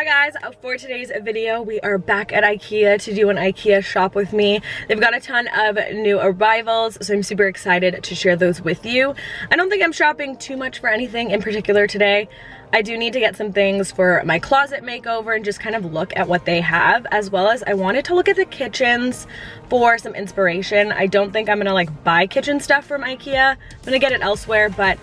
Hi guys, for today's video we are back at Ikea to do an Ikea shop with me. They've got a ton of new arrivals, so I'm super excited to share those with you. I don't think I'm shopping too much for anything in particular today. I do need to get some things for my closet makeover and just kind of look at what they have, as well as I wanted to look at the kitchens for some inspiration. I don't think I'm gonna like buy kitchen stuff from Ikea. I'm gonna get it elsewhere, but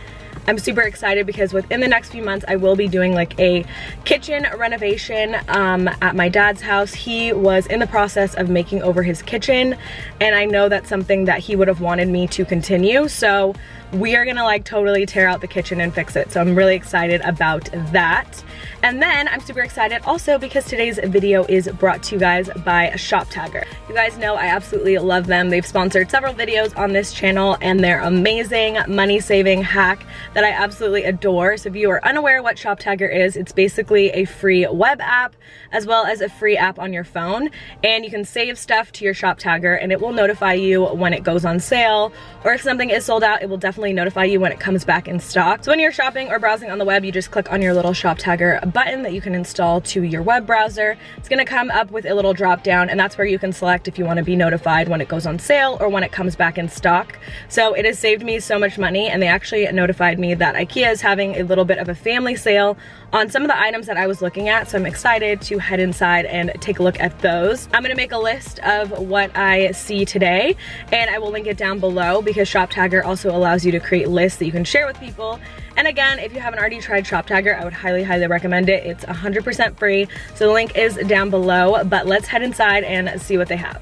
I'm super excited because within the next few months I will be doing like a kitchen renovation at my dad's house. He was in the process of making over his kitchen, and I know that's something that he would have wanted me to continue, so we are gonna like totally tear out the kitchen and fix it. So I'm really excited about that. And then I'm super excited also because today's video is brought to you guys by ShopTagger. You guys know I absolutely love them. They've sponsored several videos on this channel and they're amazing money-saving hack that I absolutely adore. So if you are unaware what ShopTagger is, it's basically a free web app as well as a free app on your phone, and you can save stuff to your ShopTagger and it will notify you when it goes on sale, or if something is sold out, it will definitely notify you when it comes back in stock. So when you're shopping or browsing on the web, you just click on your little ShopTagger button that you can install to your web browser. It's gonna come up with a little drop down, and that's where you can select if you want to be notified when it goes on sale or when it comes back in stock. So it has saved me so much money, and they actually notified me that Ikea is having a little bit of a family sale on some of the items that I was looking at, so I'm excited to head inside and take a look at those. I'm gonna make a list of what I see today, and I will link it down below because ShopTagger also allows you to create lists that you can share with people. And again, if you haven't already tried ShopTagger, I would highly recommend it. It's 100% free, so the link is down below, but let's head inside and see what they have.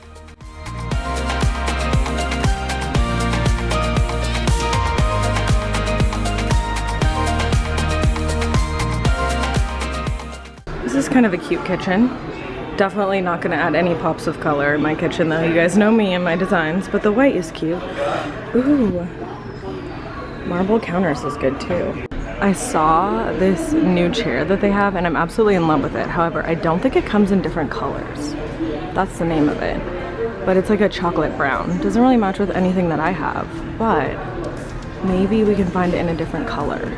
This is kind of a cute kitchen. Definitely not gonna add any pops of color in my kitchen though. You guys know me and my designs, but the white is cute. Ooh. Marble counters is good too. I saw this new chair that they have and I'm absolutely in love with it. However, I don't think it comes in different colors. That's the name of it. But it's like a chocolate brown. It doesn't really match with anything that I have, but maybe we can find it in a different color.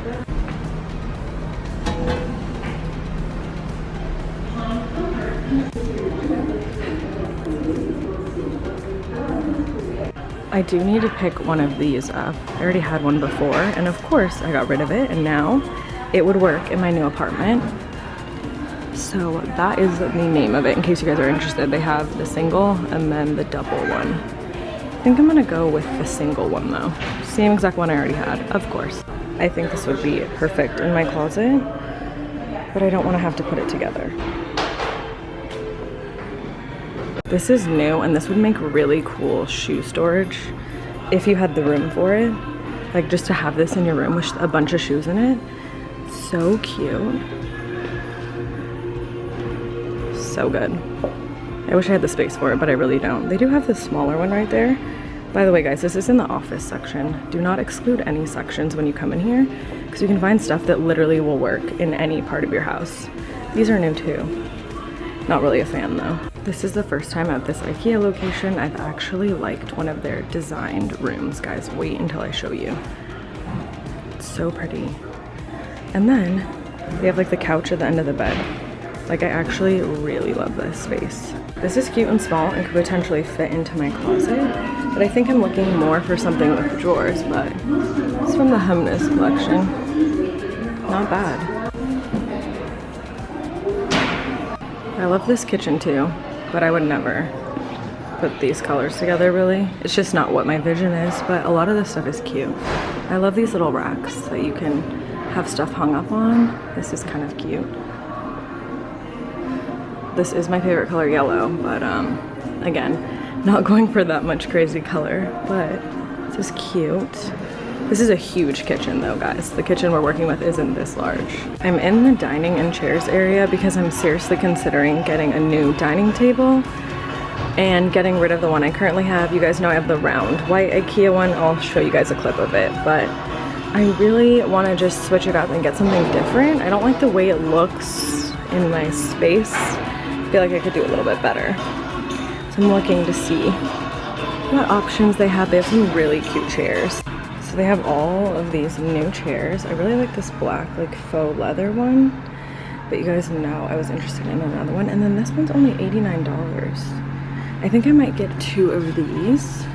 I do need to pick one of these up. I already had one before, and of course I got rid of it, and now it would work in my new apartment. So that is the name of it, in case you guys are interested. They have the single and then the double one. I think I'm gonna go with the single one though. Same exact one I already had, of course. I think this would be perfect in my closet, but I don't wanna have to put it together. This is new, and this would make really cool shoe storage if you had the room for it. Like just to have this in your room with a bunch of shoes in it. So cute. So good. I wish I had the space for it, but I really don't. They do have this smaller one right there. By the way, guys, this is in the office section. Do not exclude any sections when you come in here, because you can find stuff that literally will work in any part of your house. These are new too. Not really a fan though. This is the first time at this Ikea location I've actually liked one of their designed rooms, guys. Wait until I show you. It's so pretty. And then they have like the couch at the end of the bed. Like I actually really love this space. This is cute and small and could potentially fit into my closet, but I think I'm looking more for something with drawers, but it's from the Humness collection. Not bad. I love this kitchen too, but I would never put these colors together really. It's just not what my vision is, but a lot of this stuff is cute. I love these little racks that you can have stuff hung up on. This is kind of cute. This is my favorite color, yellow, but again, not going for that much crazy color, but this is cute. This is a huge kitchen though, guys. The kitchen we're working with isn't this large. I'm in the dining and chairs area because I'm seriously considering getting a new dining table and getting rid of the one I currently have. You guys know I have the round white Ikea one. I'll show you guys a clip of it, but I really want to just switch it up and get something different. I don't like the way it looks in my space. I feel like I could do a little bit better. So I'm looking to see what options they have. They have some really cute chairs. So they have all of these new chairs. I really like this black like faux leather one. but you guys know I was interested in another one. And then this one's only $89. I think I might get 2 of these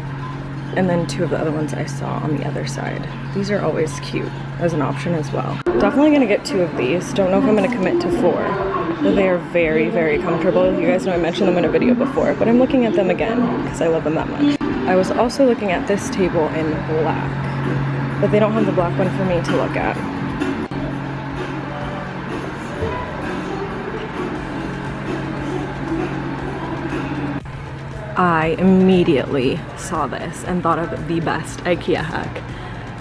and then 2 of the other ones I saw on the other side. These are always cute as an option as well. Definitely gonna get 2 of these. Don't know if I'm gonna commit to 4, but they are very, very comfortable. You guys know I mentioned them in a video before, but I'm looking at them again because I love them that much. I was also looking at this table in black, but they don't have the black one for me to look at. I immediately saw this and thought of the best IKEA hack.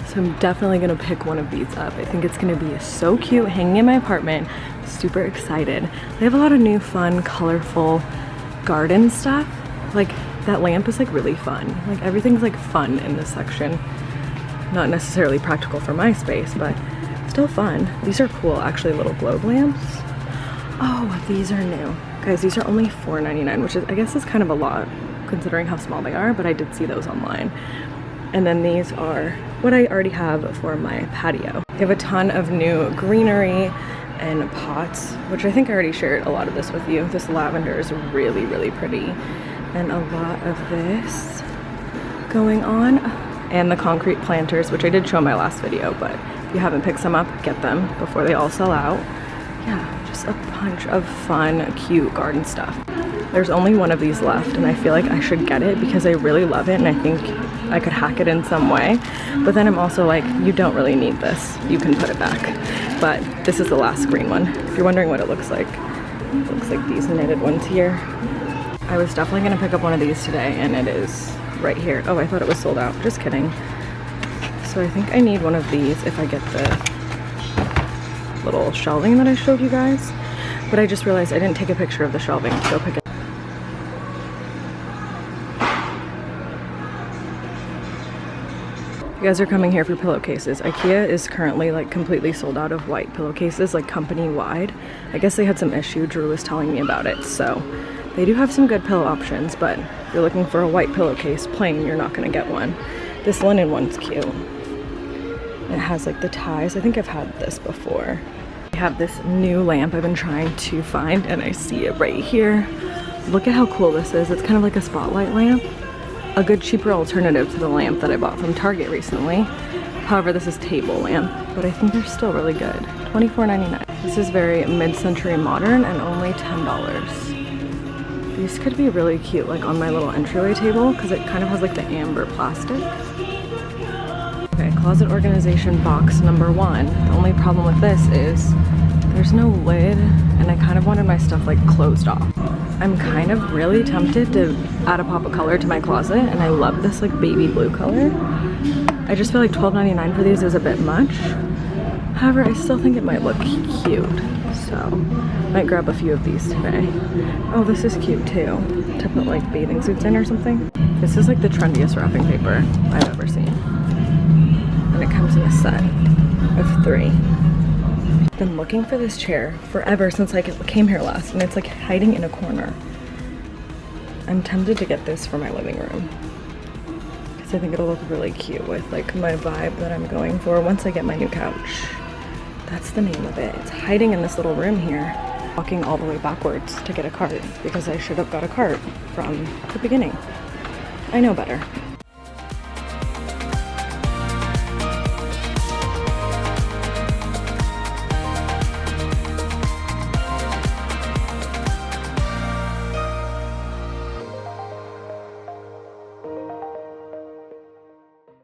So I'm definitely gonna pick one of these up. I think it's gonna be so cute hanging in my apartment. Super excited. They have a lot of new fun, colorful garden stuff. Like that lamp is like really fun. Like everything's like fun in this section. Not necessarily practical for my space, but still fun. These are cool, actually, little globe lamps. Oh, these are new. Guys, these are only $4.99, which is, I guess, is kind of a lot considering how small they are, but I did see those online. And then these are what I already have for my patio. They have a ton of new greenery and pots, which I think I already shared a lot of this with you. This lavender is really, really pretty. And a lot of this going on. And the concrete planters, which I did show in my last video, but if you haven't picked some up, get them before they all sell out. Yeah, just a bunch of fun, cute garden stuff. There's only one of these left, and I feel like I should get it because I really love it and I think I could hack it in some way. But then I'm also like, you don't really need this. You can put it back. But this is the last green one. If you're wondering what it looks like these knitted ones here. I was definitely gonna pick up one of these today, and it is right here. Oh, I thought it was sold out. Just kidding. So I think I need one of these if I get the little shelving that I showed you guys. But I just realized I didn't take a picture of the shelving. Go pick it. You guys are coming here for pillowcases. IKEA is currently like completely sold out of white pillowcases, like company wide. I guess they had some issue. Drew was telling me about it. So they do have some good pillow options, but if you're looking for a white pillowcase plain, you're not gonna get one. This linen one's cute. It has like the ties. I think I've had this before. I have this new lamp I've been trying to find, and I see it right here. Look at how cool this is. It's kind of like a spotlight lamp. A good cheaper alternative to the lamp that I bought from Target recently. However, this is table lamp, but I think they're still really good. $24.99. This is very mid-century modern and only $10. These could be really cute, like on my little entryway table, because it kind of has like the amber plastic. Okay, closet organization box number 1. The only problem with this is there's no lid, and I kind of wanted my stuff like closed off. I'm kind of really tempted to add a pop of color to my closet, and I love this like baby blue color. I just feel like $12.99 for these is a bit much. However, I still think it might look cute, so might grab a few of these today. Oh, this is cute too, to put like bathing suits in or something. This is like the trendiest wrapping paper I've ever seen. And it comes in a set of 3. I've been looking for this chair forever since I came here last, and it's like hiding in a corner. I'm tempted to get this for my living room because I think it'll look really cute with like my vibe that I'm going for once I get my new couch. That's the name of it. It's hiding in this little room here. Walking all the way backwards to get a cart because I should have got a cart from the beginning. I know better.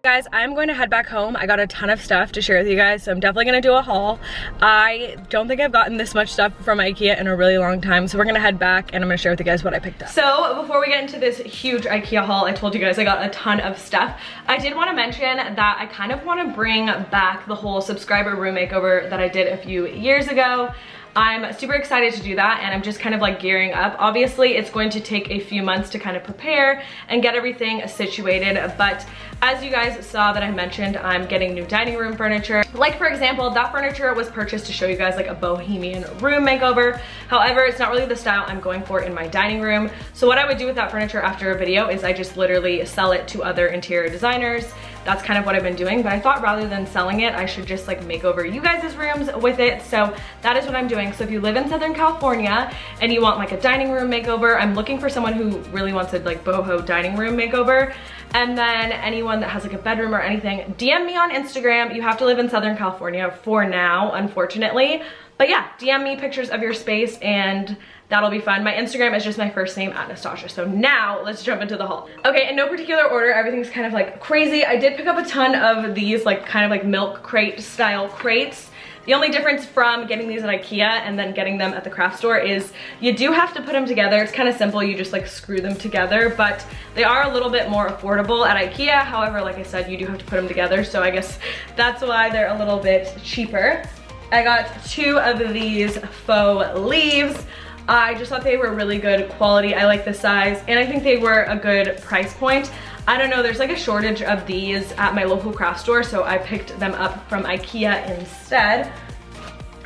Guys, I'm going to head back home. I got a ton of stuff to share with you guys, so I'm definitely gonna do a haul. I don't think I've gotten this much stuff from Ikea in a really long time, so we're gonna head back and I'm gonna share with you guys what I picked up. So before we get into this huge Ikea haul, I told you guys I got a ton of stuff. I did want to mention that I kind of want to bring back the whole subscriber room makeover that I did a few years ago. I'm super excited to do that, and I'm just kind of like gearing up. Obviously, it's going to take a few months to kind of prepare and get everything situated, but as you guys saw that I mentioned, I'm getting new dining room furniture. Like for example, that furniture was purchased to show you guys like a bohemian room makeover. However, it's not really the style I'm going for in my dining room. So what I would do with that furniture after a video is I just literally sell it to other interior designers that's kind of what I've been doing. But I thought rather than selling it, I should just like make over you guys' rooms with it. So that is what I'm doing. So if you live in Southern California and you want like a dining room makeover, I'm looking for someone who really wants a like boho dining room makeover. And then anyone that has like a bedroom or anything, DM me on Instagram. You have to live in Southern California for now, unfortunately. But yeah, DM me pictures of your space and that'll be fun. My Instagram is just my first name at Nastazsa. So now let's jump into the haul. Okay, in no particular order, everything's kind of like crazy. I did pick up a ton of these like kind of like milk crate style crates. The only difference from getting these at Ikea and then getting them at the craft store is you do have to put them together. It's kind of simple, you just like screw them together, but they are a little bit more affordable at Ikea. However, like I said, you do have to put them together, so I guess that's why they're a little bit cheaper. I got 2 of these faux leaves. I just thought they were really good quality. I like the size and I think they were a good price point. I don't know, there's like a shortage of these at my local craft store, so I picked them up from Ikea instead.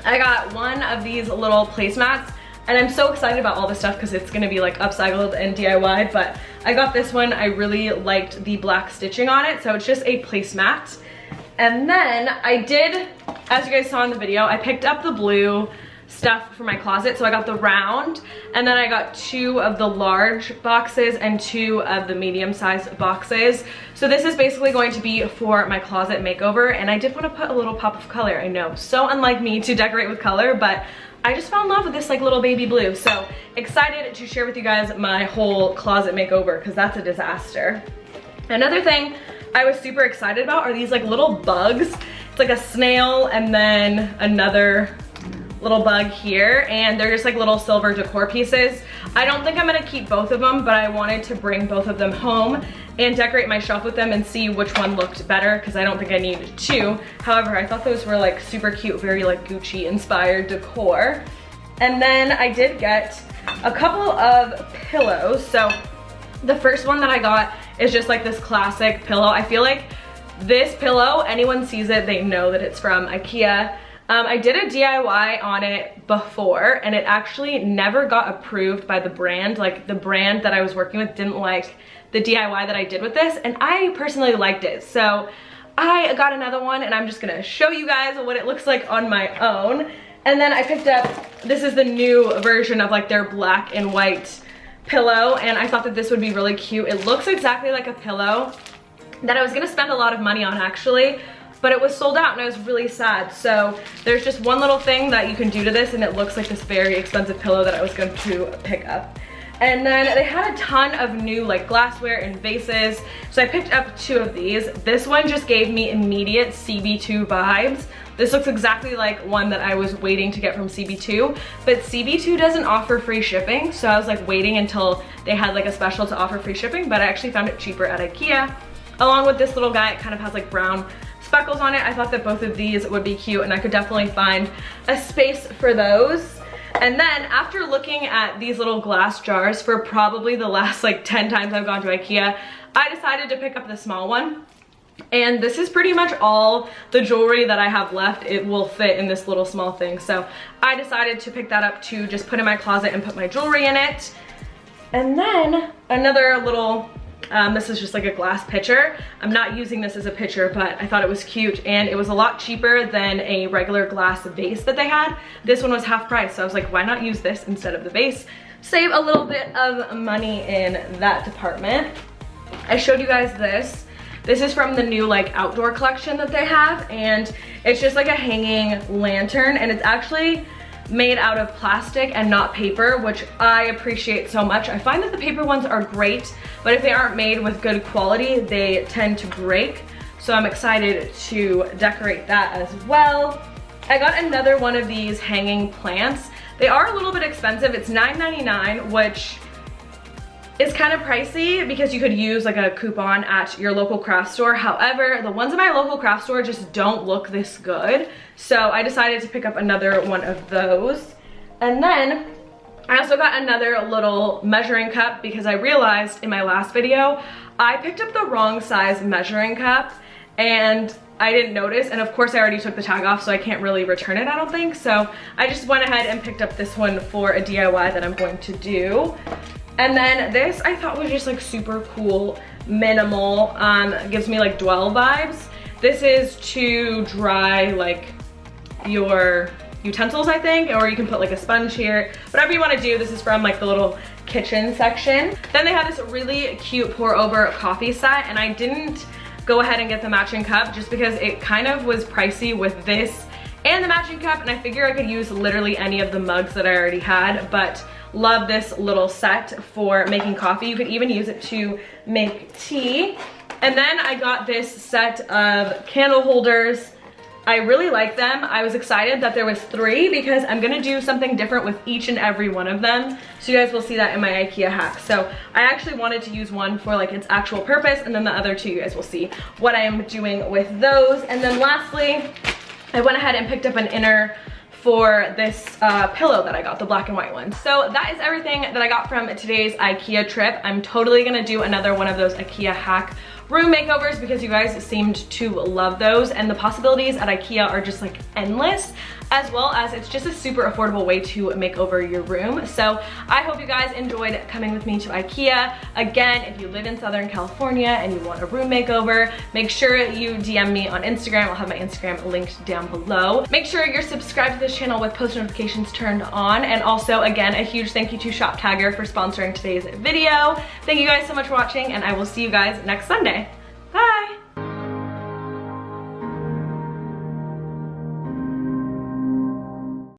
I got 1 of these little placemats and I'm so excited about all this stuff because it's gonna be like upcycled and DIY, but I got this one. I really liked the black stitching on it, so it's just a placemat. And then I did, as you guys saw in the video, I picked up the blue stuff for my closet. So I got the round and then I got 2 of the large boxes and 2 of the medium-sized boxes. So this is basically going to be for my closet makeover, and I did want to put a little pop of color. I know, so unlike me to decorate with color, but I just fell in love with this like little baby blue. So excited to share with you guys my whole closet makeover because that's a disaster. Another thing I was super excited about are these like little bugs. It's like a snail and then another little bug here, and they're just like little silver decor pieces. I don't think I'm gonna keep both of them, but I wanted to bring both of them home and decorate my shelf with them and see which one looked better because I don't think I needed 2. However, I thought those were like super cute, very like Gucci inspired decor. And then I did get a couple of pillows. So the first one that I got is just like this classic pillow. I feel like this pillow, anyone sees it, they know that it's from Ikea. I did a DIY on it before and it actually never got approved by the brand. Like the brand that I was working with didn't like the DIY that I did with this, and I personally liked it. So I got another one and I'm just gonna show you guys what it looks like on my own. And then I picked up, this is the new version of like their black and white pillow, and I thought that this would be really cute. It looks exactly like a pillow that I was gonna spend a lot of money on actually, but it was sold out and I was really sad. So there's just one little thing that you can do to this and it looks like this very expensive pillow that I was going to pick up. And then they had a ton of new like glassware and vases. So I picked up 2 of these. This one just gave me immediate CB2 vibes. This looks exactly like one that I was waiting to get from CB2, but CB2 doesn't offer free shipping. So I was like waiting until they had like a special to offer free shipping, but I actually found it cheaper at Ikea. Along with this little guy, it kind of has like brown speckles on it. I thought that both of these would be cute and I could definitely find a space for those. And then after looking at these little glass jars for probably the last like 10 times I've gone to Ikea, I decided to pick up the small one. And this is pretty much all the jewelry that I have left. It will fit in this little small thing. So I decided to pick that up to just put in my closet and put my jewelry in it. And then another little, this is just like a glass pitcher. I'm not using this as a pitcher, but I thought it was cute and it was a lot cheaper than a regular glass vase that they had. This one was half price, so I was like, why not use this instead of the vase? Save a little bit of money in that department. I showed you guys this. This is from the new like outdoor collection that they have, and it's just like a hanging lantern, and it's actually made out of plastic and not paper, which I appreciate so much. I find that the paper ones are great, but if they aren't made with good quality, they tend to break. So I'm excited to decorate that as well. I got another one of these hanging plants. They are a little bit expensive. It's $9.99, which is kind of pricey because you could use like a coupon at your local craft store. However, the ones at my local craft store just don't look this good. So I decided to pick up another one of those. And then I also got another little measuring cup because I realized in my last video, I picked up the wrong size measuring cup and I didn't notice. And of course I already took the tag off, so I can't really return it, I don't think. So I just went ahead and picked up this one for a DIY that I'm going to do. And then this I thought was just like super cool minimal, gives me like dwell vibes. This is to dry like your utensils, I think, or you can put like a sponge here, whatever you want to do. This is from like the little kitchen section. Then they have this really cute pour over coffee set, and I didn't go ahead and get the matching cup just because it kind of was pricey with this and the matching cup, and I figure I could use literally any of the mugs that I already had, but love this little set for making coffee. You could even use it to make tea. And then I got this set of candle holders. I really like them. I was excited that there was 3 because I'm gonna do something different with each and every one of them. So you guys will see that in my IKEA hack. So I actually wanted to use one for like its actual purpose, and then the other 2, you guys will see what I am doing with those. And then lastly, I went ahead and picked up an inner for this pillow that I got, the black and white one. So that is everything that I got from today's IKEA trip. I'm totally gonna do another one of those IKEA hack room makeovers because you guys seemed to love those, and the possibilities at IKEA are just like endless, as well as it's just a super affordable way to make over your room. So I hope you guys enjoyed coming with me to IKEA. Again, if you live in Southern California and you want a room makeover, make sure you DM me on Instagram. I'll have my Instagram linked down below. Make sure you're subscribed to this channel with post notifications turned on, and also again, a huge thank you to Shop Tagger for sponsoring today's video. Thank you guys so much for watching, and I will see you guys next Sunday.